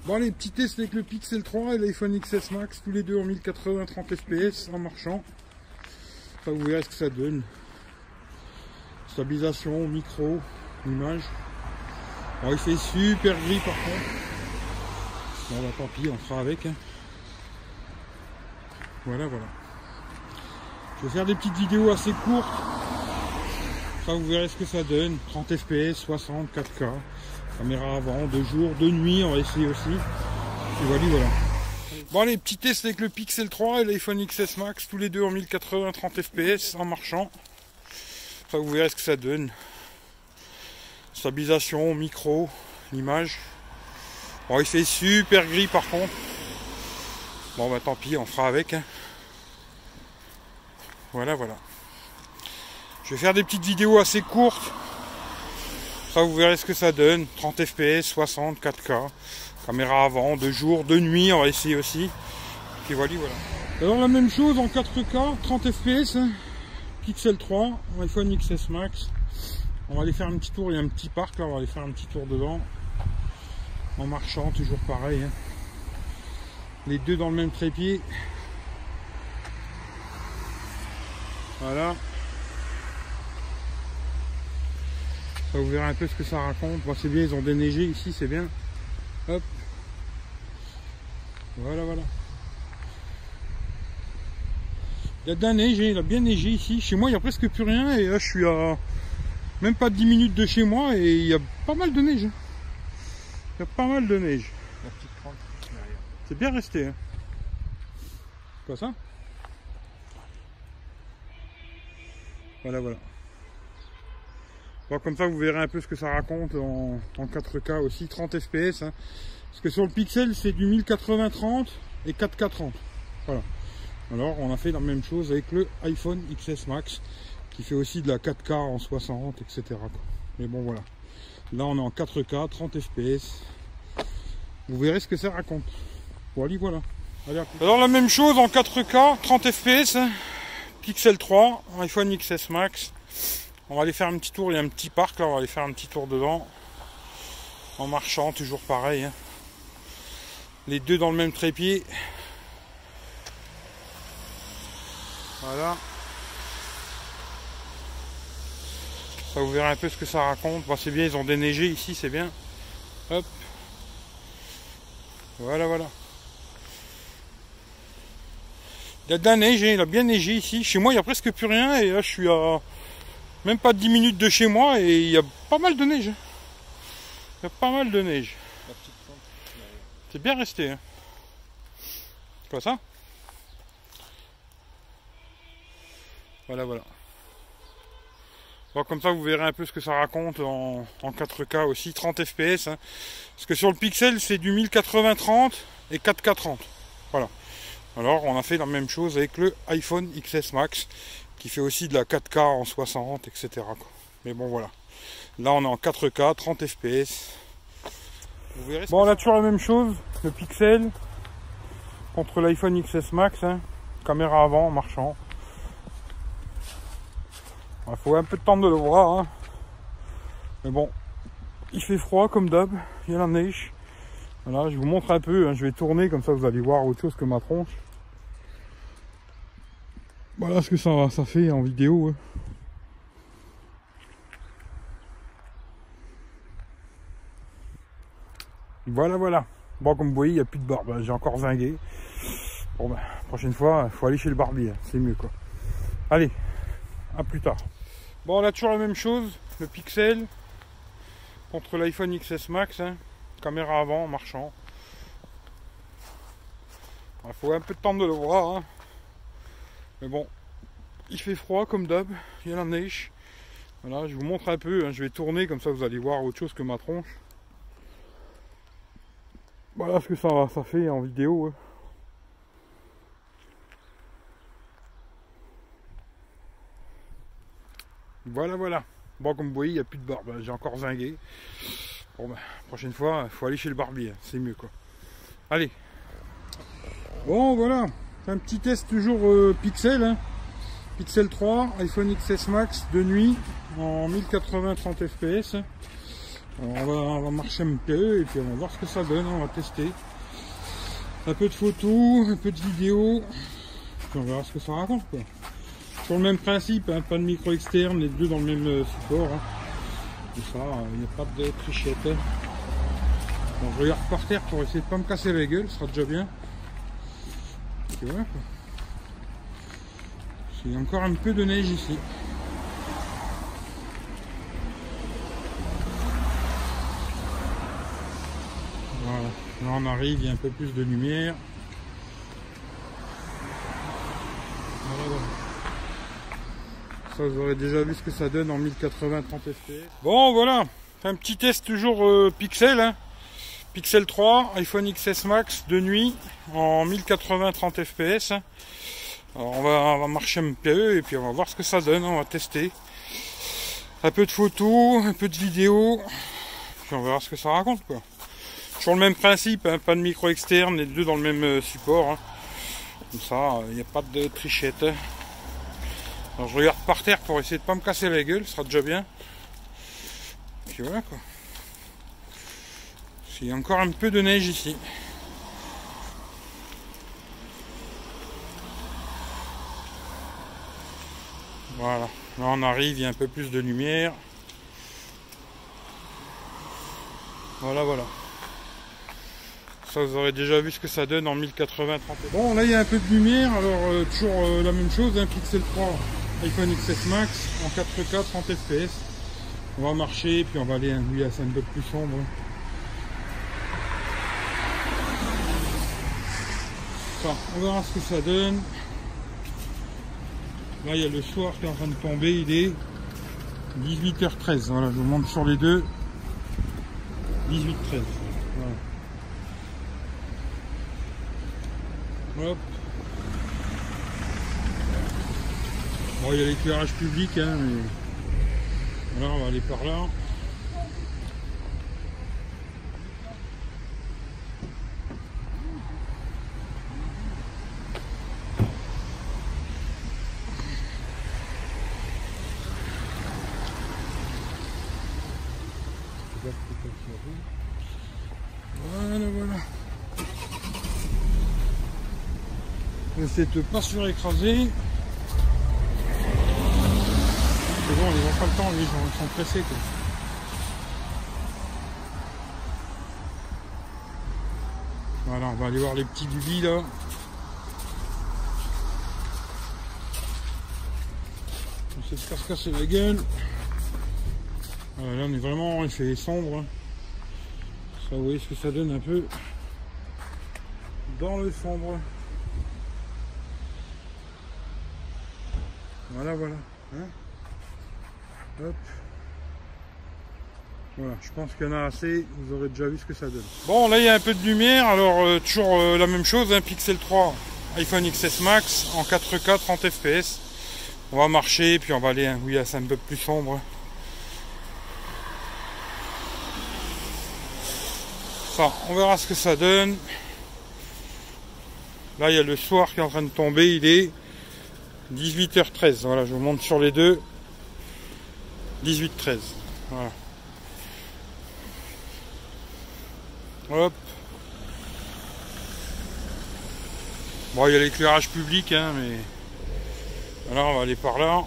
Bon, les petits tests avec le Pixel 3 et l'iPhone XS Max, tous les deux en 1080 30 fps en marchant. Enfin, vous verrez ce que ça donne. Stabilisation, micro, image. Bon, il fait super gris par contre. Bon, bah tant pis, on fera avec. Hein. Voilà. Je vais faire des petites vidéos assez courtes. Ça, vous verrez ce que ça donne. 30 fps, 60, 4K. Caméra avant, de jour, de nuit, on va essayer aussi. Et voilà. Bon, les petits tests avec le Pixel 3 et l'iPhone XS Max, tous les deux en 1080 30 fps en marchant. Ça, vous verrez ce que ça donne. Stabilisation, micro, image. Bon, il fait super gris par contre. Bon, bah tant pis, on fera avec. Hein. Voilà. Je vais faire des petites vidéos assez courtes. Ça, vous verrez ce que ça donne. 30 fps, 60, 4K. Caméra avant, de jour, de nuit, on va essayer aussi. Et voilà. Alors la même chose en 4K, 30 fps. Hein. Pixel 3, iPhone XS Max. On va aller faire un petit tour, il y a un petit parc là, on va aller faire un petit tour dedans. En marchant, toujours pareil. Hein. Les deux dans le même trépied. Voilà. Ça, vous verrez un peu ce que ça raconte. Bon, c'est bien, ils ont déneigé ici, c'est bien. Hop. Voilà. Il y a de la neige, il a bien neigé ici. Chez moi, il n'y a presque plus rien. Et là, je suis à même pas 10 minutes de chez moi. Et il y a pas mal de neige. Il y a pas mal de neige. C'est bien resté. Hein. Quoi ça? Voilà. Bon, comme ça, vous verrez un peu ce que ça raconte en 4K aussi, 30 fps. Hein. Parce que sur le Pixel, c'est du 1080 30 et 4K 30. Voilà. Alors, on a fait la même chose avec le iPhone XS Max, qui fait aussi de la 4K en 60, etc. Quoi. Mais bon, voilà. Là, on est en 4K, 30 fps. Vous verrez ce que ça raconte. Voilà. Allez, alors, la même chose en 4K, 30 fps. Hein. Pixel 3, iPhone XS Max. On va aller faire un petit tour, il y a un petit parc là, on va aller faire un petit tour dedans. En marchant, toujours pareil. Hein. Les deux dans le même trépied. Voilà. Ça, vous verrez un peu ce que ça raconte. Bon, c'est bien, ils ont déneigé ici, c'est bien. Hop. Voilà. Il y a de la neige, il a bien neigé ici. Chez moi, il n'y a presque plus rien. Et là, je suis à même pas 10 minutes de chez moi. Et il y a pas mal de neige. C'est bien resté. Hein. Quoi ça? Voilà. Bon, comme ça, vous verrez un peu ce que ça raconte en 4K aussi, 30 fps. Hein. Parce que sur le Pixel, c'est du 1080 30 et 4K 30. Voilà. Alors, on a fait la même chose avec le iPhone XS Max, qui fait aussi de la 4K en 60, etc. Quoi. Mais bon, voilà. Là, on est en 4K, 30 fps. Vous verrez. Bon, on a toujours la même chose, le Pixel contre l'iPhone XS Max. Hein. Caméra avant, en marchant. Il faut un peu de temps de le voir. Hein. Mais bon, il fait froid comme d'hab, il y a la neige. Voilà, je vous montre un peu, hein. Je vais tourner comme ça vous allez voir autre chose que ma tronche. Voilà ce que ça fait en vidéo. Hein. Voilà. Bon, comme vous voyez, il n'y a plus de barbe, j'ai encore zingué. Bon, ben, prochaine fois, il faut aller chez le barbier, c'est mieux quoi. Allez, à plus tard. Bon, on a toujours la même chose, le Pixel contre l'iPhone XS Max, hein. Caméra avant, en marchant. Il faut un peu de temps de le voir. Hein. Mais bon, il fait froid comme d'hab, il y a la neige. Voilà, je vous montre un peu, hein. Je vais tourner comme ça vous allez voir autre chose que ma tronche. Voilà ce que ça fait en vidéo. Hein. Voilà. Bon, comme vous voyez, il n'y a plus de barbe, j'ai encore zingué. Bon, ben, prochaine fois, il faut aller chez le barbier, c'est mieux quoi. Allez. Bon, voilà. Un petit test toujours Pixel. Hein. Pixel 3, iPhone XS Max de nuit en 1080 30 fps. Alors on va marcher un peu et puis on va voir ce que ça donne, on va tester. Un peu de photos, un peu de vidéos, puis on verra ce que ça raconte quoi. Sur le même principe, hein, pas de micro externe, les deux dans le même support. Hein. Et ça, il n'y a pas de trichette. Hein. Bon, je regarde par terre pour essayer de pas me casser la gueule, ce sera déjà bien. Et voilà quoi. Il y a encore un peu de neige ici. Voilà, là on arrive, il y a un peu plus de lumière. Voilà, voilà. Ça, vous aurez déjà vu ce que ça donne en 1080 30 fps. Bon voilà, un petit test toujours Pixel. Hein. Pixel 3, iPhone XS Max de nuit en 1080 30 fps. Alors on va marcher un peu et puis on va voir ce que ça donne, on va tester. Un peu de photos, un peu de vidéos, puis on verra ce que ça raconte quoi. Sur le même principe, hein, pas de micro externe, les deux dans le même support. Hein. Comme ça, il n'y a pas de trichette. Alors je regarde par terre pour essayer de pas me casser la gueule, ce sera déjà bien. Puis voilà quoi. Il y a encore un peu de neige ici. Voilà, là on arrive, il y a un peu plus de lumière. Voilà, voilà. Ça, vous aurez déjà vu ce que ça donne en 1080 30. Bon, là il y a un peu de lumière, alors toujours la même chose, hein, Pixel 3, iPhone XS Max en 4K 30 fps. On va marcher, puis on va aller lui à un peu plus sombre. Ça, on verra ce que ça donne. Là il y a le soir qui est en train de tomber, il est 18h13. Voilà, je vous montre sur les deux. 18h13. Voilà. Hop. Bon, il y a l'éclairage public, hein, mais voilà, on va aller par là. Voilà, voilà. Essayez de pas se faire écraser. C'est bon, ils n'ont pas le temps, les gens ils sont pressés quoi. Voilà, on va aller voir les petits bubis là. On essaie de faire se casser la gueule. Voilà, là on est vraiment, il fait sombre. Ça, vous voyez ce que ça donne un peu dans le sombre. Voilà, voilà. Hein, hop. Voilà, je pense qu'il y en a assez, vous aurez déjà vu ce que ça donne. Bon, là il y a un peu de lumière, alors toujours la même chose, hein, Pixel 3, iPhone XS Max en 4K 30 fps. On va marcher, puis on va aller, oui, c'est un peu plus sombre. Ça, on verra ce que ça donne. Là il y a le soir qui est en train de tomber, il est 18h13. Voilà, je vous montre sur les deux. 18h13. Voilà. Hop. Bon, il y a l'éclairage public, hein, mais voilà, on va aller par là.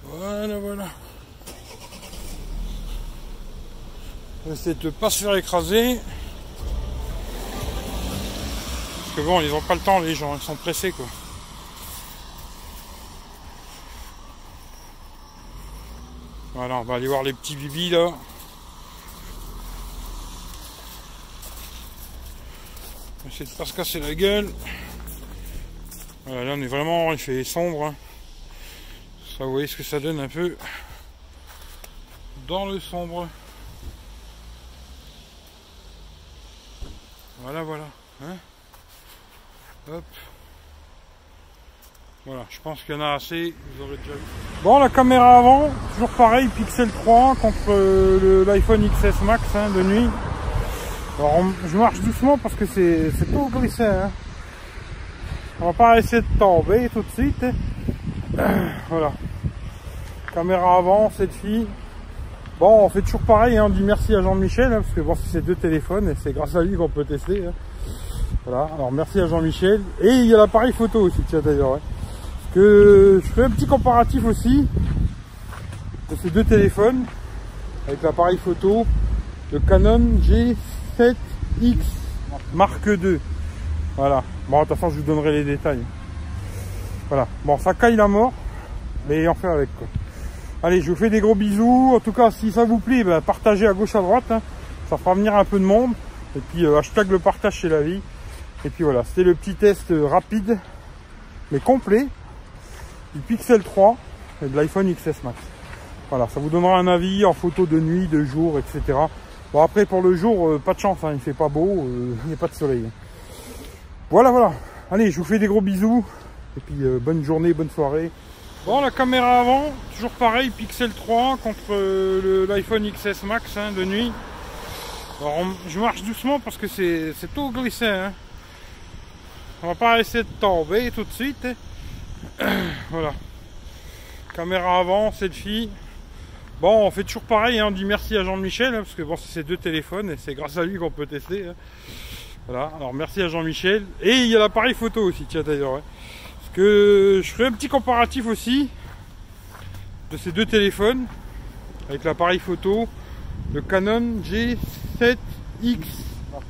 Voilà, voilà. Essayez de ne pas se faire écraser. Parce que bon, ils n'ont pas le temps, les gens, ils sont pressés quoi. Voilà, on va aller voir les petits bibis là. On va essayer de pas se casser la gueule. Voilà, là on est vraiment, il fait sombre. Hein. Ça, vous voyez ce que ça donne un peu dans le sombre. Voilà, voilà. Hein, hop. Voilà, je pense qu'il y en a assez, vous aurez déjà vu. Bon, la caméra avant, toujours pareil, Pixel 3 contre l'iPhone XS Max hein, de nuit. Alors je marche doucement parce que c'est tout glissé. Hein. On va pas essayer de tomber tout de suite. Voilà. Caméra avant, selfie. Bon, on fait toujours pareil, hein, on dit merci à Jean-Michel, hein, parce que bon, c'est 2 téléphones et c'est grâce à lui qu'on peut tester. Hein. Voilà, alors merci à Jean-Michel. Et il y a l'appareil photo aussi, tiens d'ailleurs. Ouais. Parce que je fais un petit comparatif aussi de ces 2 téléphones avec l'appareil photo, le Canon G7X Mark II. Voilà, bon, de toute façon, je vous donnerai les détails. Voilà, bon, ça caille la mort, mais on fait avec quoi. Allez, je vous fais des gros bisous. En tout cas, si ça vous plaît, ben, partagez à gauche à droite. Hein. Ça fera venir un peu de monde. Et puis, hashtag le partage c'est la vie. Et puis voilà, c'était le petit test rapide, mais complet, du Pixel 3 et de l'iPhone XS Max. Voilà, ça vous donnera un avis en photo de nuit, de jour, etc. Bon, après, pour le jour, pas de chance, hein, il fait pas beau, il n'y a pas de soleil. Voilà, voilà. Allez, je vous fais des gros bisous. Et puis, bonne journée, bonne soirée. Bon, la caméra avant, toujours pareil, Pixel 3 contre l'iPhone XS Max hein, de nuit. Alors, je marche doucement parce que c'est tout glissé. Hein. On va pas essayer de tomber tout de suite. Voilà. Caméra avant, selfie. Bon, on fait toujours pareil, hein, on dit merci à Jean-Michel, hein, parce que bon, c'est 2 téléphones et c'est grâce à lui qu'on peut tester. Hein. Voilà, alors merci à Jean-Michel. Et il y a l'appareil photo aussi, tiens d'ailleurs. Ouais. Parce que je ferai un petit comparatif aussi de ces 2 téléphones avec l'appareil photo, le Canon G7X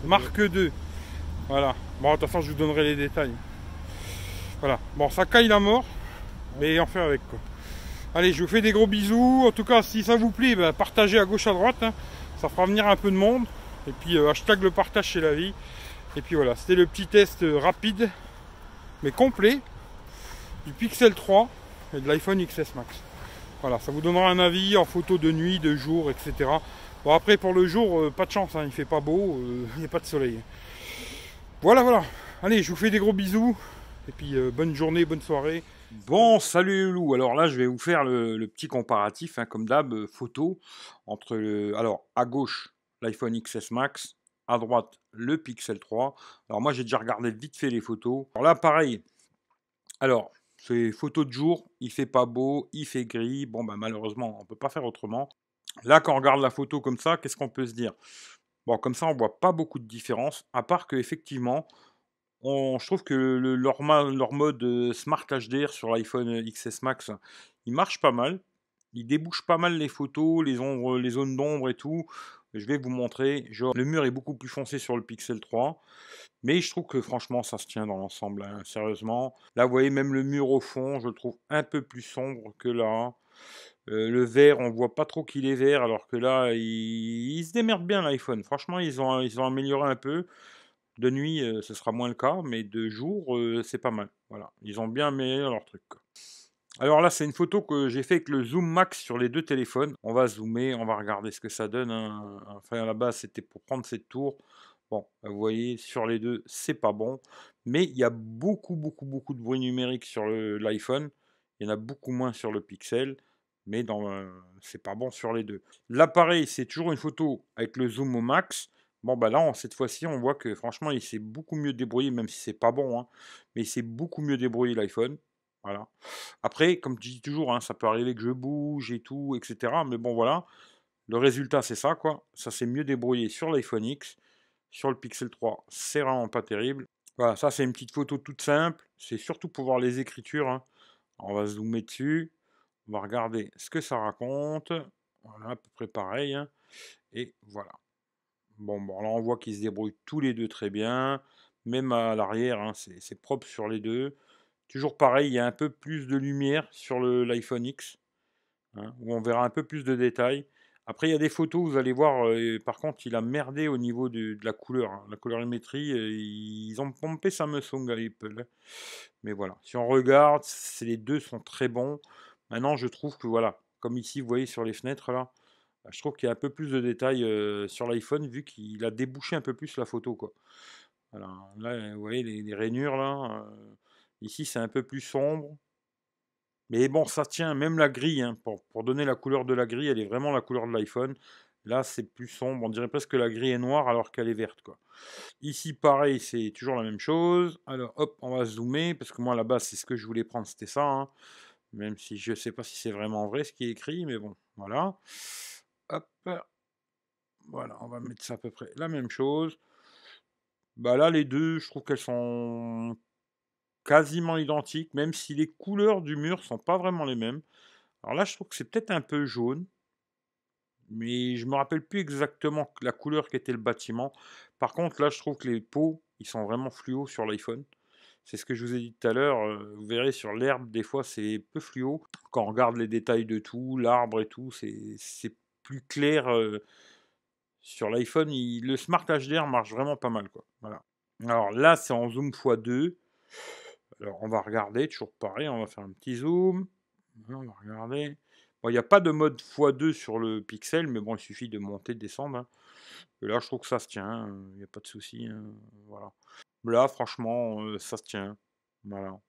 Mark II. Voilà, bon, de toute façon, je vous donnerai les détails. Voilà, bon, ça caille la mort, mais on fait avec quoi. Allez, je vous fais des gros bisous. En tout cas, si ça vous plaît, ben, partagez à gauche à droite. Hein. Ça fera venir un peu de monde. Et puis, hashtag le partage c'est la vie. Et puis voilà, c'était le petit test rapide, mais complet, du Pixel 3 et de l'iPhone XS Max. Voilà, ça vous donnera un avis en photo de nuit, de jour, etc. Bon, après, pour le jour, pas de chance, hein, il fait pas beau, il n'y a pas de soleil. Voilà, voilà. Allez, je vous fais des gros bisous. Et puis, bonne journée, bonne soirée. Bon, salut les loups. Alors là, je vais vous faire le petit comparatif, hein, comme d'hab, photo, entre alors, à gauche, l'iPhone XS Max, à droite, le Pixel 3. Alors moi, j'ai déjà regardé vite fait les photos. Alors là, pareil. Alors, c'est photos de jour, il fait pas beau, il fait gris. Bon, bah malheureusement, on peut pas faire autrement. Là, quand on regarde la photo comme ça, qu'est-ce qu'on peut se dire? Bon, comme ça, on voit pas beaucoup de différence, à part que effectivement, je trouve que leur mode Smart HDR sur l'iPhone XS Max, il marche pas mal. Il débouche pas mal les photos, les ombres, les zones d'ombre et tout. Je vais vous montrer. Genre, le mur est beaucoup plus foncé sur le Pixel 3. Mais je trouve que franchement, ça se tient dans l'ensemble. Hein, sérieusement. Là, vous voyez, même le mur au fond, je le trouve un peu plus sombre que là. Le vert, on voit pas trop qu'il est vert, alors que là, il se démerde bien l'iPhone. Franchement, ils ont amélioré un peu. De nuit, ce sera moins le cas, mais de jour, c'est pas mal. Voilà, ils ont bien amélioré leur truc, quoi. Alors là, c'est une photo que j'ai fait avec le zoom max sur les 2 téléphones. On va zoomer, on va regarder ce que ça donne, hein. Enfin, à la base, c'était pour prendre cette tour. Bon, vous voyez, sur les 2, c'est pas bon. Mais il y a beaucoup, beaucoup, beaucoup de bruit numérique sur l'iPhone. Il y en a beaucoup moins sur le Pixel. Mais c'est pas bon sur les 2. L'appareil, c'est toujours une photo avec le zoom au max. Bon, bah là, cette fois-ci, on voit que franchement, il s'est beaucoup mieux débrouillé, même si c'est pas bon, hein, mais il s'est beaucoup mieux débrouillé l'iPhone. Voilà. Après, comme je dis toujours, hein, ça peut arriver que je bouge et tout, etc. Mais bon, voilà. Le résultat, c'est ça, quoi. Ça s'est mieux débrouillé sur l'iPhone X. Sur le Pixel 3, c'est vraiment pas terrible. Voilà, ça, c'est une petite photo toute simple. C'est surtout pour voir les écritures. Hein. On va zoomer dessus. On va regarder ce que ça raconte. Voilà, à peu près pareil. Hein. Et voilà. Bon, là, on voit qu'ils se débrouillent tous les 2 très bien. Même à l'arrière, hein, c'est propre sur les 2. Toujours pareil, il y a un peu plus de lumière sur l'iPhone X, hein, où on verra un peu plus de détails. Après, il y a des photos, vous allez voir, par contre, il a merdé au niveau de la couleur. Hein. La colorimétrie, ils ont pompé Samsung à Apple. Hein. Mais voilà, si on regarde, les 2 sont très bons. Maintenant, je trouve que voilà, comme ici, vous voyez sur les fenêtres là, je trouve qu'il y a un peu plus de détails sur l'iPhone vu qu'il a débouché un peu plus la photo, quoi. Voilà, là, vous voyez les rainures là, Ici, c'est un peu plus sombre. Mais bon, ça tient, même la grille, hein, pour donner la couleur de la grille, elle est vraiment la couleur de l'iPhone. Là, c'est plus sombre, on dirait presque que la grille est noire alors qu'elle est verte, quoi. Ici, pareil, c'est toujours la même chose. Alors, hop, on va zoomer, parce que moi, à la base, c'est ce que je voulais prendre, c'était ça, hein. Même si je ne sais pas si c'est vraiment vrai ce qui est écrit, mais bon, voilà. Hop, voilà, on va mettre ça à peu près la même chose. Bah là, les deux, je trouve qu'elles sont quasiment identiques, même si les couleurs du mur sont pas vraiment les mêmes. Alors là, je trouve que c'est peut-être un peu jaune, mais je me rappelle plus exactement la couleur qu'était le bâtiment. Par contre, là, je trouve que les pots, ils sont vraiment fluo sur l'iPhone. C'est ce que je vous ai dit tout à l'heure. Vous verrez sur l'herbe, des fois, c'est peu fluo. Quand on regarde les détails de tout, l'arbre et tout, c'est plus clair. Sur l'iPhone, le Smart HDR marche vraiment pas mal, quoi. Voilà. Alors là, c'est en zoom x2. Alors, on va regarder, toujours pareil, on va faire un petit zoom. On va regarder. Bon, il n'y a pas de mode x2 sur le Pixel, mais bon, il suffit de monter, de descendre, hein. Et là, je trouve que ça se tient, il n'y a pas de souci, hein, voilà. Là, franchement, ça se tient. Voilà.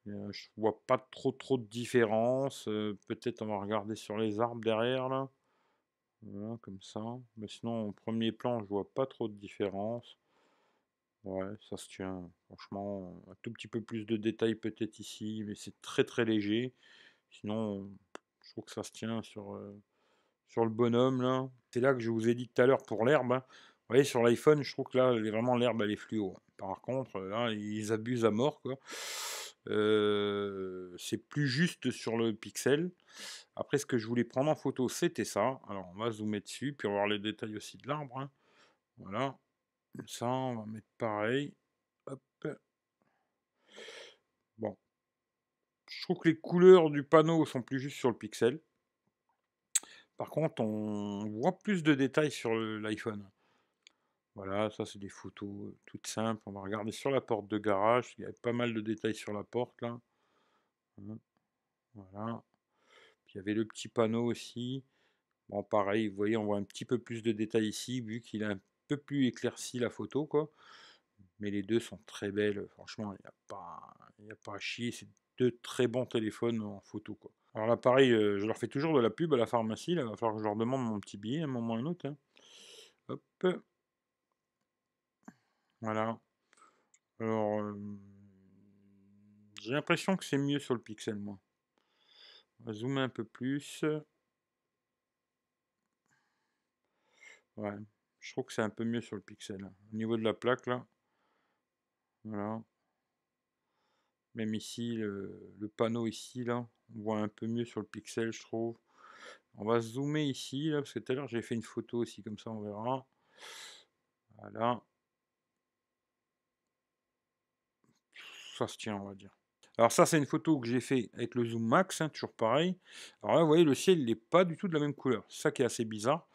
Je vois pas trop de différence. Peut-être on va regarder sur les arbres derrière, là. Voilà, comme ça. Mais sinon, au premier plan, je vois pas trop de différence. Ouais, ça se tient. Franchement, un tout petit peu plus de détails peut-être ici, mais c'est très léger. Sinon, je trouve que ça se tient sur le bonhomme là. C'est là que je vous ai dit tout à l'heure pour l'herbe, hein. Vous voyez, sur l'iPhone, je trouve que là, vraiment l'herbe elle est fluo, hein. Par contre, là, ils abusent à mort, quoi. C'est plus juste sur le Pixel. Après, ce que je voulais prendre en photo, c'était ça. Alors, on va zoomer dessus, puis on va voir les détails aussi de l'arbre, hein. Voilà. Ça, on va mettre pareil. Hop. Bon. Je trouve que les couleurs du panneau sont plus justes sur le Pixel. Par contre, on voit plus de détails sur l'iPhone. Voilà, ça c'est des photos toutes simples. On va regarder sur la porte de garage. Il y a pas mal de détails sur la porte là. Voilà. Puis il y avait le petit panneau aussi. Bon, pareil, vous voyez, on voit un petit peu plus de détails ici, vu qu'il est un peu plus éclairci la photo, quoi. Mais les deux sont très belles. Franchement, il y a pas à chier. C'est deux très bons téléphones en photo, quoi. Alors là, pareil, je leur fais toujours de la pub à la pharmacie. Là, il va falloir que je leur demande mon petit billet à un moment ou à un autre, hein. Hop, voilà. Alors, j'ai l'impression que c'est mieux sur le Pixel, moi. On va zoomer un peu plus. Ouais, je trouve que c'est un peu mieux sur le Pixel, hein. Au niveau de la plaque, là. Voilà. Même ici, le panneau ici, là. On voit un peu mieux sur le Pixel, je trouve. On va zoomer ici, là, parce que tout à l'heure, j'ai fait une photo aussi, comme ça, on verra. Voilà. Ça se tient, on va dire. Alors ça, c'est une photo que j'ai fait avec le zoom max, hein, toujours pareil. Alors là, vous voyez, le ciel, il n'est pas du tout de la même couleur. C'est ça qui est assez bizarre.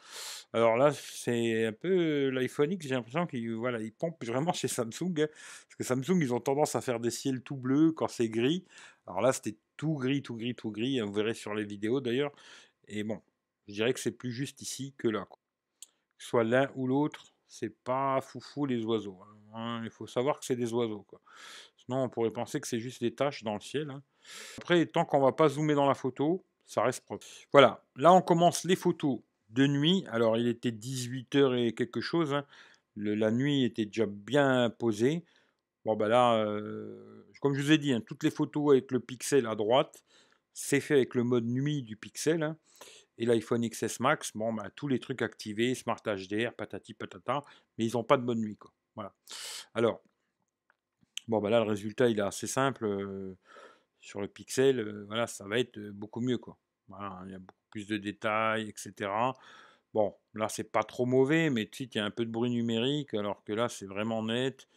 Alors là, c'est un peu l'iPhone X, j'ai l'impression qu'il voilà, il pompe vraiment chez Samsung, hein. Parce que Samsung, ils ont tendance à faire des ciels tout bleus quand c'est gris. Alors là, c'était tout gris, tout gris, tout gris, hein. Vous verrez sur les vidéos d'ailleurs. Et bon, je dirais que c'est plus juste ici que là, quoi. Que ce soit l'un ou l'autre, c'est pas foufou les oiseaux, hein. Il faut savoir que c'est des oiseaux, quoi. Sinon, on pourrait penser que c'est juste des taches dans le ciel, hein. Après, tant qu'on va pas zoomer dans la photo, ça reste propre. Voilà, là on commence les photos de nuit. Alors il était 18 h et quelque chose, hein. La nuit était déjà bien posée. Bon bah là, comme je vous ai dit, hein, toutes les photos avec le pixel à droite, c'est fait avec le mode nuit du pixel, hein. Et l'iPhone XS Max, bon bah tous les trucs activés, Smart HDR, patati patata, mais ils n'ont pas de mode nuit, quoi. Voilà. Alors, bon bah là le résultat il est assez simple. Sur le Pixel, voilà, ça va être beaucoup mieux, quoi. Voilà, il y a beaucoup plus de détails, etc. Bon, là, c'est pas trop mauvais, mais tu sais, il y a un peu de bruit numérique, alors que là, c'est vraiment net.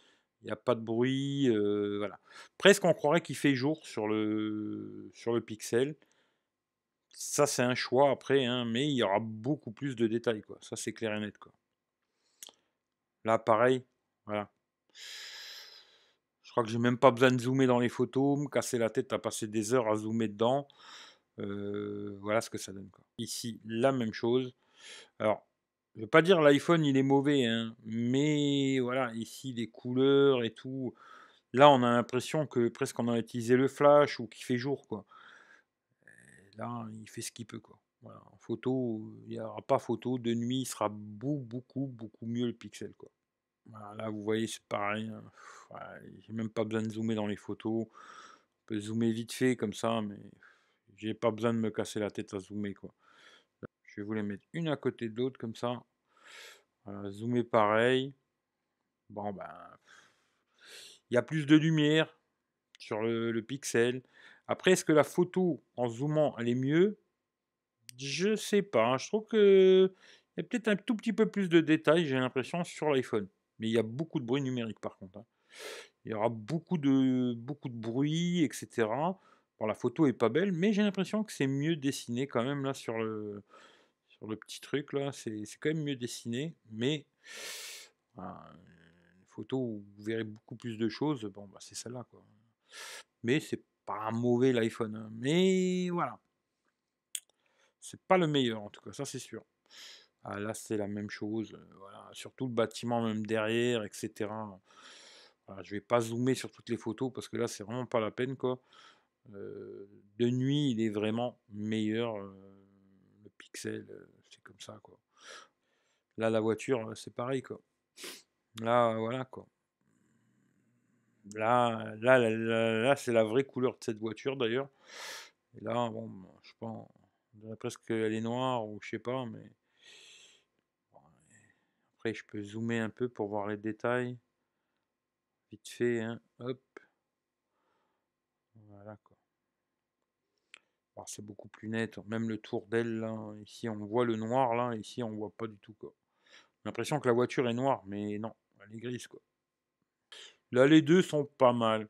Il n'y a pas de bruit, voilà. Presque, on croirait qu'il fait jour sur le Pixel. Ça, c'est un choix après, hein, mais il y aura beaucoup plus de détails, quoi. Ça, c'est clair et net, quoi. Là, pareil, voilà. Je crois que j'ai même pas besoin de zoomer dans les photos, me casser la tête à passer des heures à zoomer dedans. Voilà ce que ça donne, quoi. Ici, la même chose. Alors, je ne veux pas dire l'iPhone il est mauvais, hein, mais voilà, ici les couleurs et tout, Là, on a l'impression que presque on a utilisé le flash ou qu'il fait jour, quoi. Et là, il fait ce qu'il peut, quoi. Voilà. En photo, il n'y aura pas photo. De nuit, il sera beaucoup mieux le pixel, quoi. Voilà, là, vous voyez, c'est pareil, hein. Ouais, j'ai même pas besoin de zoomer dans les photos. On peut zoomer vite fait comme ça, mais j'ai pas besoin de me casser la tête à zoomer, quoi. Je vais vous les mettre une à côté de l'autre comme ça. Voilà, zoomer pareil. Bon, ben, il y a plus de lumière sur le pixel. Après, est-ce que la photo en zoomant, elle est mieux? Je sais pas, hein. Je trouve que il y a peut-être un tout petit peu plus de détails, j'ai l'impression, sur l'iPhone. Mais il y a beaucoup de bruit numérique par contre, hein. Il y aura beaucoup de bruit, etc. Bon, la photo est pas belle, mais j'ai l'impression que c'est mieux dessiné quand même là sur le petit truc là. C'est quand même mieux dessiné, mais voilà, une photo où vous verrez beaucoup plus de choses, bon bah c'est celle-là quoi. Mais c'est pas un mauvais l'iPhone, hein. Mais voilà, c'est pas le meilleur en tout cas, ça c'est sûr. Ah, là c'est la même chose, voilà, surtout le bâtiment même derrière, etc. Voilà, je vais pas zoomer sur toutes les photos parce que là c'est vraiment pas la peine quoi. De nuit il est vraiment meilleur, le pixel, c'est comme ça quoi. Là la voiture, c'est pareil quoi. Là voilà quoi. Là, c'est la vraie couleur de cette voiture d'ailleurs. Et là, bon, je sais pas, on dirait presque qu'elle est noire ou je sais pas, mais bon, après je peux zoomer un peu pour voir les détails. Vite fait, hein. Hop, voilà quoi. Alors, c'est beaucoup plus net. Même le tour d'aile là, ici on voit le noir là, ici on voit pas du tout quoi. J'ai l'impression que la voiture est noire, mais non, elle est grise quoi. Là, les deux sont pas mal.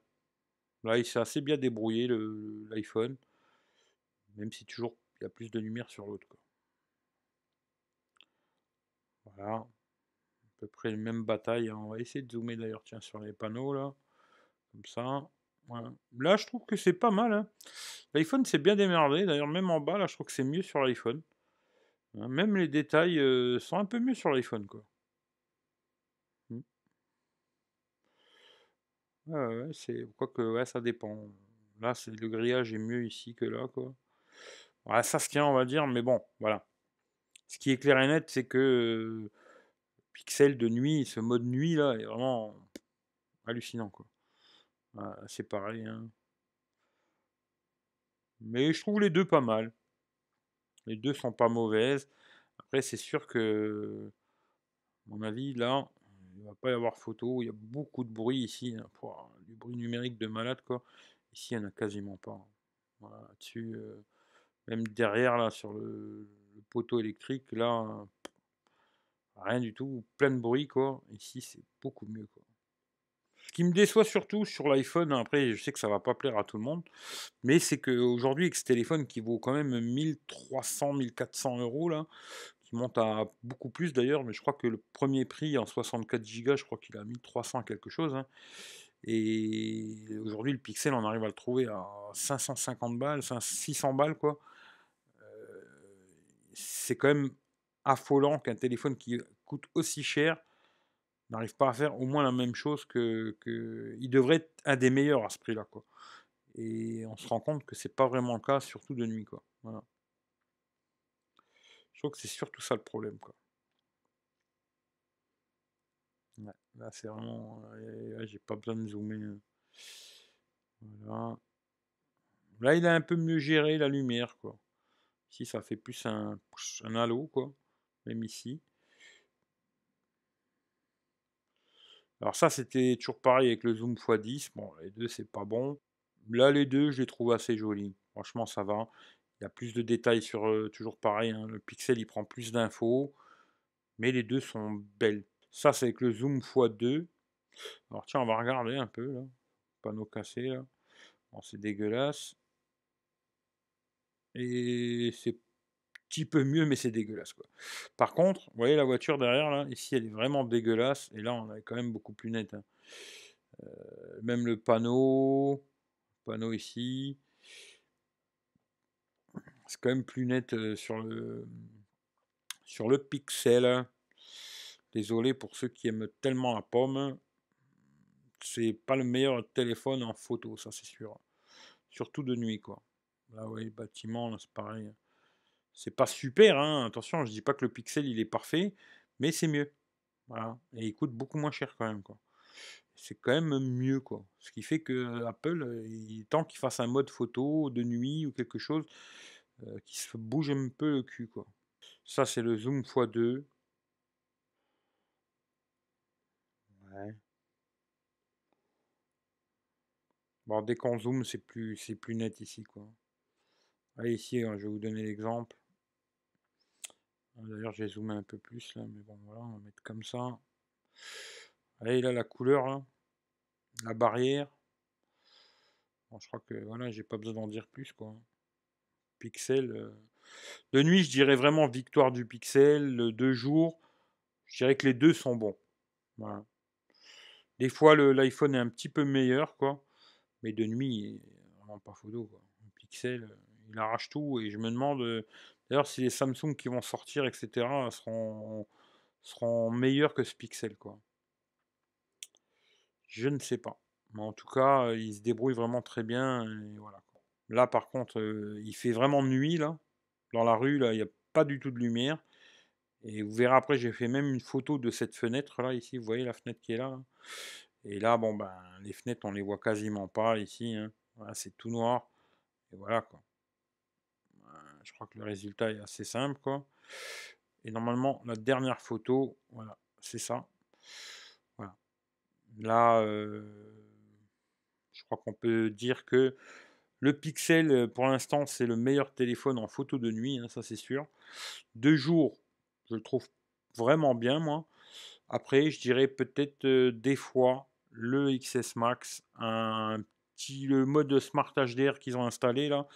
Là, il s'est assez bien débrouillé l'iPhone, même si toujours il y a plus de lumière sur l'autre quoi. Voilà, à peu près les mêmes batailles, hein. On va essayer de zoomer d'ailleurs, tiens, sur les panneaux là, comme ça. Voilà. Là, je trouve que c'est pas mal, hein. L'iPhone s'est bien démerdé. D'ailleurs, même en bas, là, je trouve que c'est mieux sur l'iPhone, hein. Même les détails sont un peu mieux sur l'iPhone, quoi. Mm. Ouais, ouais, ouais, c'est quoique, ouais, ça dépend. Là, c'est le grillage est mieux ici que là, quoi. Ouais, ça se tient, on va dire, mais bon, voilà. Ce qui est clair et net, c'est que Pixel de nuit, ce mode nuit là, est vraiment hallucinant, quoi. Voilà, c'est pareil, hein. Mais je trouve les deux pas mal. Les deux sont pas mauvaises. Après, c'est sûr que, à mon avis, là, il va pas y avoir photo. Il y a beaucoup de bruit ici, hein. Pouah, du bruit numérique de malade, quoi. Ici, il n'y en a quasiment pas, hein. Voilà, là-dessus, même derrière, là, sur le poteau électrique, là, rien du tout. Plein de bruit, quoi. Ici, c'est beaucoup mieux, quoi. Ce qui me déçoit surtout sur l'iPhone, hein, après, je sais que ça va pas plaire à tout le monde, mais c'est qu'aujourd'hui, avec ce téléphone qui vaut quand même 1300, 1400 euros, là, qui monte à beaucoup plus d'ailleurs, mais je crois que le premier prix en 64 Go, je crois qu'il a 1300 quelque chose, hein. Et aujourd'hui, le Pixel, on arrive à le trouver à 550 balles, 600 balles, quoi. C'est quand même affolant qu'un téléphone qui coûte aussi cher n'arrive pas à faire au moins la même chose il devrait être un des meilleurs à ce prix-là, quoi. Et on se rend compte que c'est pas vraiment le cas, surtout de nuit, quoi. Voilà. Je trouve que c'est surtout ça le problème, quoi. Ouais, là, c'est vraiment. Là, j'ai pas besoin de zoomer, hein. Voilà. Là, il a un peu mieux géré la lumière, quoi. Ici, ça fait plus un halo, quoi. Même ici. Alors, ça, c'était toujours pareil avec le zoom x10. Bon, les deux, c'est pas bon. Là, les deux, je les trouve assez jolis. Franchement, ça va. Il y a plus de détails sur. Toujours pareil, hein. Le pixel, il prend plus d'infos. Mais les deux sont belles. Ça, c'est avec le zoom x2. Alors, tiens, on va regarder un peu, là. Panneau cassé, là. Bon, c'est dégueulasse. Et c'est un petit peu mieux, mais c'est dégueulasse, quoi. Par contre, vous voyez la voiture derrière, là, ici, elle est vraiment dégueulasse. Et là, on est quand même beaucoup plus net, hein. Même le panneau ici, c'est quand même plus net sur le pixel. Désolé pour ceux qui aiment tellement la pomme. c'est pas le meilleur téléphone en photo, ça c'est sûr. Surtout de nuit, quoi. Là, ouais, bâtiment, là, c'est pareil. C'est pas super, hein. Attention, je dis pas que le Pixel il est parfait, mais c'est mieux. Voilà. Et il coûte beaucoup moins cher quand même, quoi. C'est quand même mieux, quoi. Ce qui fait que Apple, il est temps qu'il fasse un mode photo de nuit ou quelque chose qui se bouge un peu le cul, quoi. Ça, c'est le zoom x2. Ouais. Bon, dès qu'on zoome, c'est plus net ici, quoi. Allez, ici, je vais vous donner l'exemple. D'ailleurs, j'ai zoomé un peu plus là, mais bon, voilà, on va mettre comme ça. Allez, là, la couleur, là, la barrière. Bon, je crois que voilà, j'ai pas besoin d'en dire plus, quoi. Pixel. De nuit, je dirais vraiment victoire du Pixel. De jour, je dirais que les deux sont bons. Voilà. Des fois, l'iPhone est un petit peu meilleur, quoi. Mais de nuit, il est vraiment pas photo, quoi. Le Pixel, il arrache tout. Et je me demande, d'ailleurs, si les Samsung qui vont sortir, etc., seront meilleurs que ce Pixel, quoi. Je ne sais pas. Mais en tout cas, il se débrouille vraiment très bien. Et voilà, quoi. Là, par contre, il fait vraiment nuit, là. Dans la rue, là, il n'y a pas du tout de lumière. Et vous verrez après, j'ai fait même une photo de cette fenêtre, là, ici. Vous voyez la fenêtre qui est là, là. Et là, bon, ben, les fenêtres, on les voit quasiment pas, ici, hein. Voilà, c'est tout noir. Et voilà, quoi. Je crois que le résultat est assez simple, quoi. Et normalement, la dernière photo, voilà, c'est ça. Voilà. Là, je crois qu'on peut dire que le Pixel, pour l'instant, c'est le meilleur téléphone en photo de nuit, hein, ça c'est sûr. De jour, je le trouve vraiment bien, moi. Après, je dirais peut-être des fois le XS Max, le mode Smart HDR qu'ils ont installé là,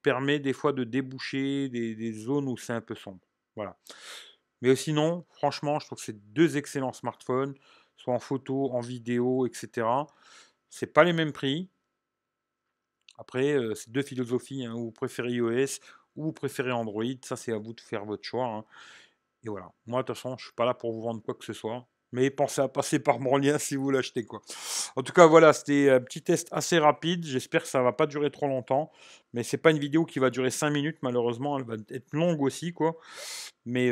permet des fois de déboucher des zones où c'est un peu sombre. Voilà. Mais sinon, franchement, je trouve que c'est deux excellents smartphones, soit en photo, en vidéo, etc. C'est pas les mêmes prix. Après, c'est deux philosophies, hein, ou vous préférez iOS, ou vous préférez Android, ça c'est à vous de faire votre choix, hein. Et voilà. Moi, de toute façon, je suis pas là pour vous vendre quoi que ce soit. Mais pensez à passer par mon lien si vous l'achetez, quoi. En tout cas, voilà, c'était un petit test assez rapide. J'espère que ça va pas durer trop longtemps. Mais c'est pas une vidéo qui va durer 5 minutes, malheureusement. Elle va être longue aussi, quoi. Mais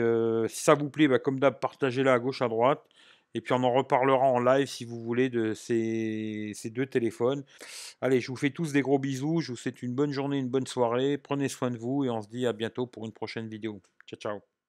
si ça vous plaît, bah, comme d'hab, partagez-la à gauche, à droite. Et puis on en reparlera en live si vous voulez de ces deux téléphones. Allez, je vous fais tous des gros bisous. Je vous souhaite une bonne journée, une bonne soirée. Prenez soin de vous et on se dit à bientôt pour une prochaine vidéo. Ciao, ciao.